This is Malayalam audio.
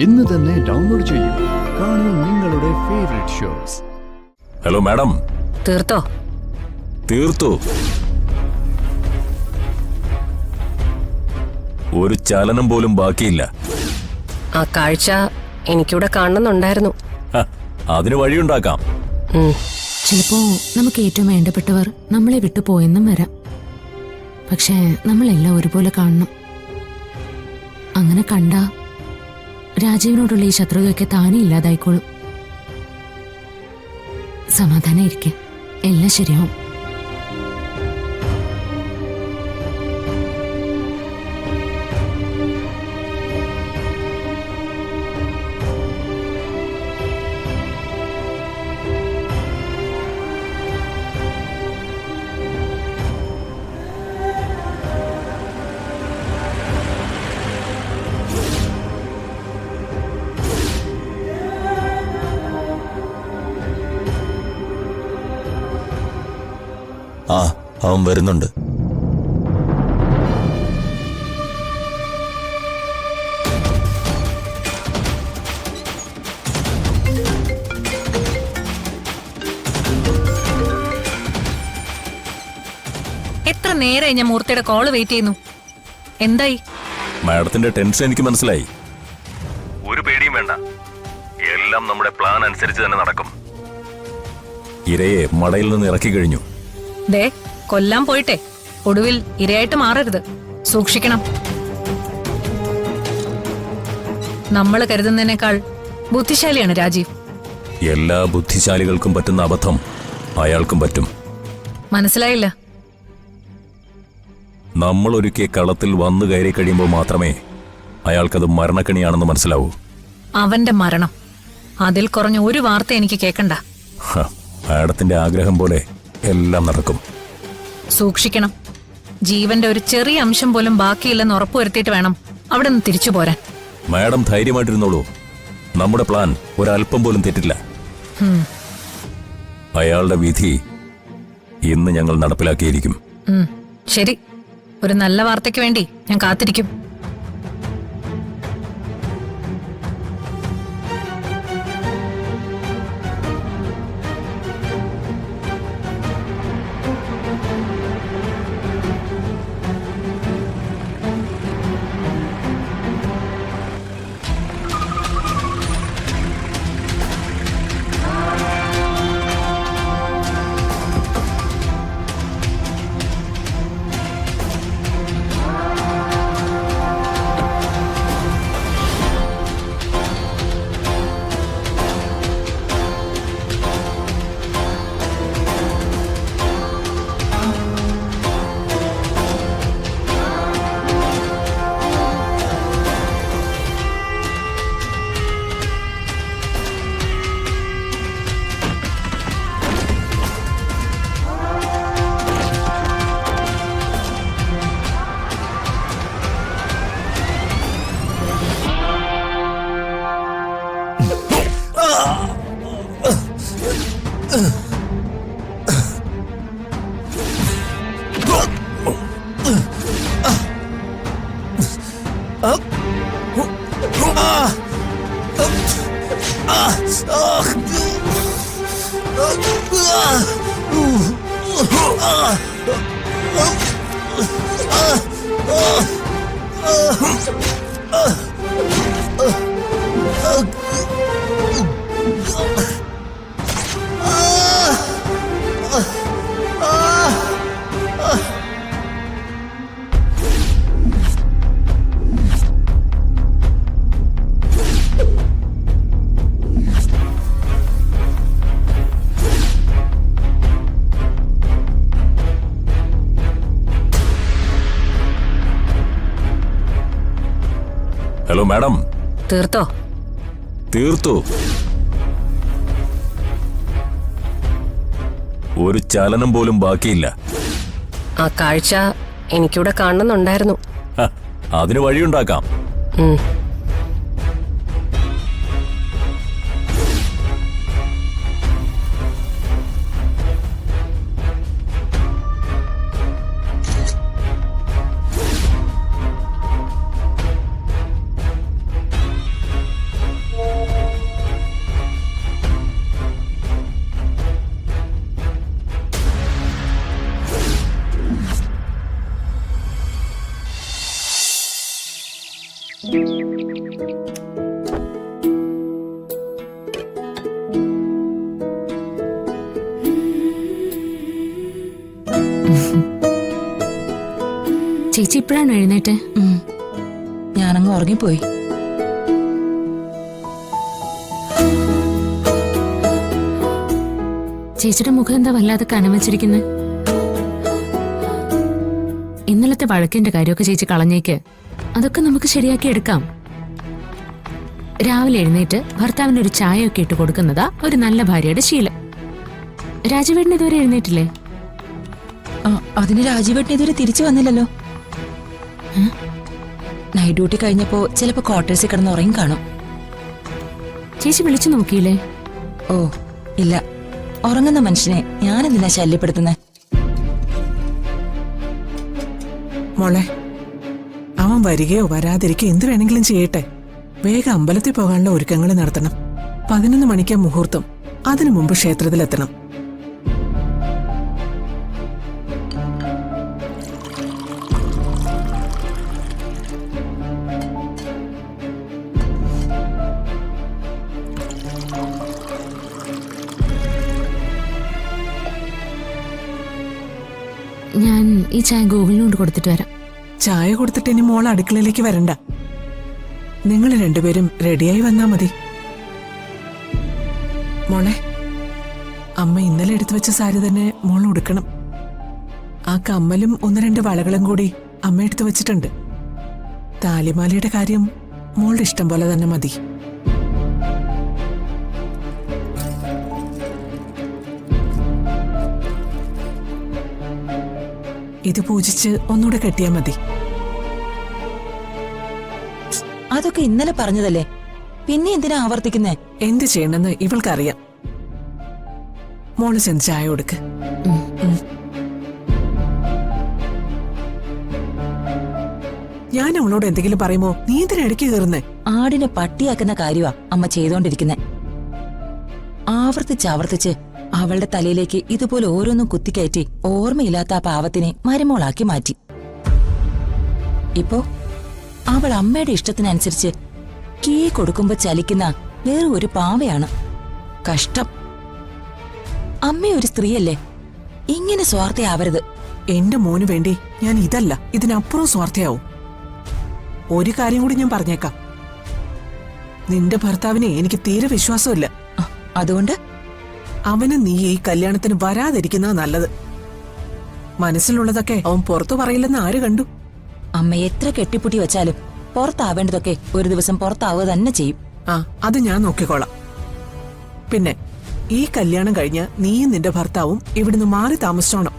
ഇന്ന് തന്നെ ഡൗൺലോഡ് ചെയ്യൂ. കാണൂ നിങ്ങളുടെ ഫേവറേറ്റ് ഷോസ്. Hello madam. തീർത്തോ? തീർത്തു. ഒരു ചലനം പോലും ബാക്കിയില്ല. ആ കാഴ്ച എനിക്കിവിടെ കാണണമെന്നുണ്ടായിരുന്നു. അതിന് വഴിയുണ്ടാക്കാം. ചിലപ്പോ നമുക്ക് ഏറ്റവും വേണ്ടപ്പെട്ടവർ നമ്മളെ വിട്ടുപോയെന്നും വരാം. പക്ഷേ നമ്മളെല്ലാം ഒരുപോലെ കാണണം. അങ്ങനെ കണ്ട രാജീവിനോടുള്ള ഈ ശത്രുതയൊക്കെ താനേ ഇല്ലാതായിക്കോളും. സമാധാനായിരിക്കെ, എല്ലാം ശരിയാവും. ആ, അവൻ വരുന്നുണ്ട്. എത്ര നേരമായി ഞാൻ മൂർത്തിയുടെ കോള് വെയിറ്റ് ചെയ്യുന്നു. എന്തായി? മാഡത്തിന്റെ ടെൻഷൻ എനിക്ക് മനസ്സിലായി. ഒരു പേടിയും വേണ്ട, എല്ലാം നമ്മുടെ പ്ലാൻ അനുസരിച്ച് തന്നെ നടക്കും. ഇരയെ മടയിൽ നിന്ന് ഇറക്കി കഴിഞ്ഞു. ദേ, കൊല്ലാൻ പോയിട്ടെ ഒടുവിൽ ഇരയായിട്ട് മാറരുത്. സൂക്ഷിക്കണം. നമ്മൾ കരുതുന്നതിനേക്കാൾ ബുദ്ധിശാലിയാണ് രാജീവ്. എല്ലാ ബുദ്ധിശാലികൾക്കും പറ്റുന്ന അബദ്ധം അയാൾക്കും പറ്റും. മനസ്സിലായില്ല? നമ്മൾ ഒരുക്കിയ കളത്തിൽ വന്നു കയറി കഴിയുമ്പോൾ മാത്രമേ അയാൾക്കത് മരണക്കണിയാണെന്ന് മനസ്സിലാവൂ. അവന്റെ മരണം, അതിൽ കുറഞ്ഞ ഒരു വാർത്ത എനിക്ക് കേൾക്കണ്ട. മാഡത്തിന്റെ ആഗ്രഹം പോലെ എല്ലാം നടക്കും. സൂക്ഷിക്കണം. ജീവന്റെ ഒരു ചെറിയ അംശം പോലും ബാക്കിയില്ലെന്ന് ഉറപ്പുവരുത്തിയിട്ട് വേണം അവിടെ നിന്ന് തിരിച്ചു പോരാൻ. മാഡം ധൈര്യമായിട്ടിരുന്നോളൂ. നമ്മുടെ പ്ലാൻ ഒരല്പം പോലും തെറ്റില്ല. അയാളുടെ വിധി ഇന്ന് ഞങ്ങൾ നടപ്പിലാക്കിയിരിക്കും. ശരി, ഒരു നല്ല വാർത്തയ്ക്ക് വേണ്ടി ഞാൻ കാത്തിരിക്കും. Hello madam. തീർത്തോ? തീർത്തു. ഒരു ചലനം പോലും ബാക്കിയില്ല. ആ കാഴ്ച എനിക്കിവിടെ കാണണമെന്നുണ്ടായിരുന്നു. അതിന് വഴിയുണ്ടാക്കാം. ചേച്ചി ഇപ്പോഴാണ് എഴുന്നേറ്റെ? ഞാനങ്ങ് ഉറങ്ങിപ്പോയി. ചേച്ചിയുടെ മുഖം എന്താ വല്ലാതെ കനം വെച്ചിരിക്കുന്നത്? ഇന്നലത്തെ വഴക്കിന്റെ കാര്യമൊക്കെ ചേച്ചി കളഞ്ഞേക്ക്. അതൊക്കെ നമുക്ക് ശരിയാക്കി എടുക്കാം. രാവിലെ എഴുന്നേറ്റ് ഭർത്താവിന് ഒരു ചായയൊക്കെ ഇട്ട് കൊടുക്കുന്നതാ ഒരു നല്ല ഭാര്യയുടെ ശീലം. രാജുവേട്ടൻ ഇതുവരെ എഴുന്നേറ്റില്ലേ? അതിന് രാജീവേട്ടൻ ഇതുവരെ തിരിച്ചു വന്നില്ലല്ലോ. നൈറ്റ് ഡ്യൂട്ടി കഴിഞ്ഞപ്പോ ചിലപ്പോ ക്വാർട്ടേഴ്സിൽ കിടന്ന് ഉറങ്ങി കാണും. ചേച്ചി വിളിച്ചു നോക്കിയില്ലേ? ഓ ഇല്ല, ഉറങ്ങുന്ന മനുഷ്യനെ ഞാനെന്തിനാ ശല്യപ്പെടുത്തുന്നേ? മോളെ, അവൻ വരികയോ വരാതിരിക്കോ എന്ത് വേണമെങ്കിലും ചെയ്യട്ടെ. വേഗം അമ്പലത്തിൽ പോകാനുള്ള ഒരുക്കങ്ങൾ നടത്തണം. 11 മണിക്കാ മുഹൂർത്തം. അതിനു മുമ്പ് ക്ഷേത്രത്തിലെത്തണം. ഞാൻ ഈ ചായ ഗൂഗിളിനോട് കൊടുത്തിട്ട് വരാം. ചായ കൊടുത്തിട്ട് ഇനി മോൾ അടുക്കളയിലേക്ക് വരണ്ട. നിങ്ങൾ രണ്ടുപേരും റെഡിയായി വന്നാ മതി. മോളെ, അമ്മ ഇന്നലെ എടുത്തു വെച്ച സാരി തന്നെ മോൾ ഉടുക്കണം. ആ കമ്മലും 1-2 വളകളും കൂടി അമ്മ എടുത്തു വെച്ചിട്ടുണ്ട്. താലിമാലയുടെ കാര്യം മോളുടെ ഇഷ്ടം പോലെ തന്നെ മതി. ഇത് പൂജിച്ച് ഒന്നുകൂടെ കെട്ടിയാ മതി. അതൊക്കെ ഇന്നലെ പറഞ്ഞതല്ലേ, പിന്നെ എന്തിനാ ആവർത്തിക്കുന്നേ? എന്ത് ചെയ്യണമെന്ന് ഇവൾക്കറിയാം. മോള് ചെന്ന് ചായ കൊടുക്ക്. ഞാൻ അവളോട് എന്തെങ്കിലും പറയുമ്പോ നീ എന്തിനാ ഇടയ്ക്ക് കയറുന്നേ? ആടിനെ പട്ടിയാക്കുന്ന കാര്യമാ അമ്മ ചെയ്തോണ്ടിരിക്കുന്നെ. ആവർത്തിച്ച് അവളുടെ തലയിലേക്ക് ഇതുപോലെ ഓരോന്നും കുത്തിക്കയറ്റി ഓർമ്മയില്ലാത്ത ആ പാവത്തിനെ മരുമോളാക്കി മാറ്റി. ഇപ്പോ അവൾ അമ്മയുടെ ഇഷ്ടത്തിനനുസരിച്ച് കീ കൊടുക്കുമ്പോ ചലിക്കുന്ന വേറെ ഒരു പാവയാണ്. കഷ്ടം. അമ്മ ഒരു സ്ത്രീയല്ലേ, ഇങ്ങനെ സ്വാർത്ഥയാവരുത്. എന്റെ മോന് വേണ്ടി ഞാൻ ഇതല്ല ഇതിനപ്പുറം സ്വാർത്ഥയാവും. ഒരു കാര്യം കൂടി ഞാൻ പറഞ്ഞേക്കാം. നിന്റെ ഭർത്താവിനെ എനിക്ക് തീരെ വിശ്വാസമില്ല. അതുകൊണ്ട് അവന് നീ ഈ കല്യാണത്തിന് വരാതിരിക്കുന്നത് നല്ലത്. മനസ്സിലുള്ളതൊക്കെ അവൻ പുറത്തു പറയില്ലെന്ന് ആര് കണ്ടു? അമ്മ എത്ര കെട്ടിപ്പുട്ടി വെച്ചാലും പുറത്താവേണ്ടതൊക്കെ ഒരു ദിവസം പുറത്താവുക തന്നെ ചെയ്യും. അത് ഞാൻ നോക്കിക്കോളാം. പിന്നെ ഈ കല്യാണം കഴിഞ്ഞ് നീയും നിന്റെ ഭർത്താവും ഇവിടുന്ന് മാറി താമസിച്ചോണം.